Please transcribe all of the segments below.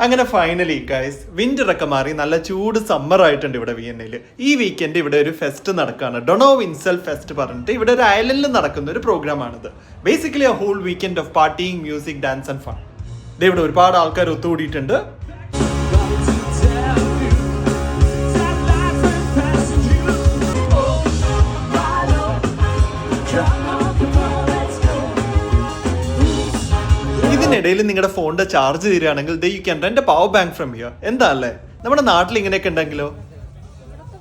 അങ്ങനെ finally guys winter ഒക്കെ മാറി നല്ല ചൂട് സമ്മർ ആയിട്ടുണ്ട് ഇവിടെ വിയന്നയിൽ. ഈ വീക്കെൻഡ് ഇവിടെ ഒരു ഫെസ്റ്റ് നടക്കുകയാണ്. ഡൊണോ വിൻസൽ ഫെസ്റ്റ് പറഞ്ഞിട്ട് ഇവിടെ ഒരു ഐലൻഡിൽ നടക്കുന്ന ഒരു പ്രോഗ്രാം ആണിത്. Basically a whole weekend of partying, music, dance and fun. ഇവിടെ ഒരുപാട് ആൾക്കാർ ഒത്തുകൂടിയിട്ടുണ്ട്. ഇതിനിടയിൽ നിങ്ങളുടെ ഫോണിന്റെ ചാർജ് തീരുകയാണെങ്കിൽ you can rent a power bank from here. എന്താ അല്ലേ, നമ്മുടെ നാട്ടിൽ ഇങ്ങനെയൊക്കെ ഉണ്ടെങ്കിലോ?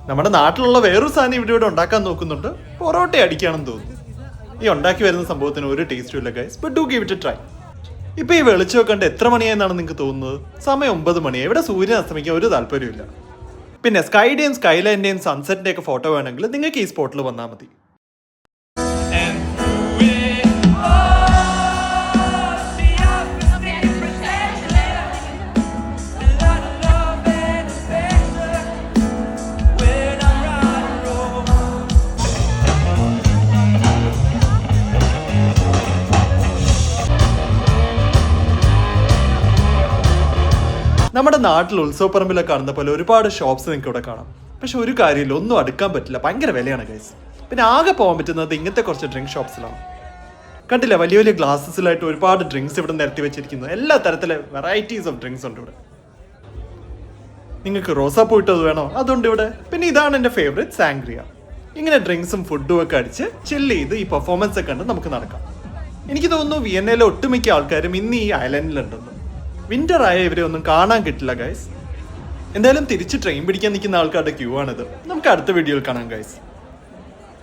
നമ്മുടെ നാട്ടിലുള്ള വേറൊരു സാധനം ഇവിടെ ഉണ്ടാക്കാൻ നോക്കുന്നുണ്ട്. പൊറോട്ട അടിക്കുകയാണെന്ന് തോന്നുന്നു. ഈ ഉണ്ടാക്കി വരുന്ന സംഭവത്തിന് ഒരു ടേസ്റ്റും ഇല്ല guys, but do give it A try. ഇപ്പൊ ഈ വെളിച്ചം കണ്ട് എത്ര മണിയായെന്നാണ് നിങ്ങൾക്ക് തോന്നുന്നത്? സമയം 9 മണിയായി. ഇവിടെ സൂര്യൻ അസ്തമിക്കാൻ ഒരു താല്പര്യമില്ല. പിന്നെ സ്കൈയുടെയും സ്കൈലൈൻ്റെയും സൺസെറ്റിന്റെ ഒക്കെ ഫോട്ടോ വേണമെങ്കിൽ നിങ്ങൾക്ക് ഈ സ്പോട്ടിൽ വന്നാൽ മതി. നമ്മുടെ നാട്ടിൽ ഉത്സവപ്പറമ്പിലൊക്കെ കാണുന്ന പോലെ ഒരുപാട് ഷോപ്സ് നിങ്ങൾക്ക് ഇവിടെ കാണാം. പക്ഷെ ഒരു കാര്യമില്ല, ഒന്നും അടുക്കാൻ പറ്റില്ല, ഭയങ്കര വിലയാണ് ഗൈസ്. പിന്നെ ആകെ പോകാൻ പറ്റുന്നത് ഇങ്ങനത്തെ കുറച്ച് ഡ്രിങ്ക് ഷോപ്സിലാണ്. കണ്ടില്ല, വലിയ വലിയ ഗ്ലാസ്സസിലായിട്ട് ഒരുപാട് ഡ്രിങ്ക്സ് ഇവിടെ നിരത്തി വെച്ചിരിക്കുന്നു. എല്ലാ തരത്തിലെ വെറൈറ്റീസ് ഓഫ് ഡ്രിങ്ക്സ് ഉണ്ട് ഇവിടെ. നിങ്ങൾക്ക് റോസാപ്പൂ ഇട്ടത് വേണോ? അതുണ്ട് ഇവിടെ. പിന്നെ ഇതാണ് എൻ്റെ ഫേവറേറ്റ്, സാങ്ഗ്രിയ. ഇങ്ങനെ ഡ്രിങ്ക്സും ഫുഡും ഒക്കെ അടിച്ച് ചില്ല് ചെയ്ത് ഈ പെർഫോമൻസ് ഒക്കെ കണ്ട് നമുക്ക് നടക്കാം. എനിക്ക് തോന്നുന്നു വിയന്നയിലെ ഒട്ടുമിക്ക ആൾക്കാരും ഇന്ന് ഈ ഐലൻഡിലുണ്ടെന്ന്. വിന്റർ ആയ ഇവരെ ഒന്നും കാണാൻ കിട്ടില്ല ഗൈസ്. എന്തായാലും തിരിച്ച് ട്രെയിൻ പിടിക്കാൻ നിൽക്കുന്ന ആൾക്കാരുടെ ക്യൂ ആണിത്. നമുക്ക് അടുത്ത വീഡിയോയിൽ കാണാം ഗൈസ്.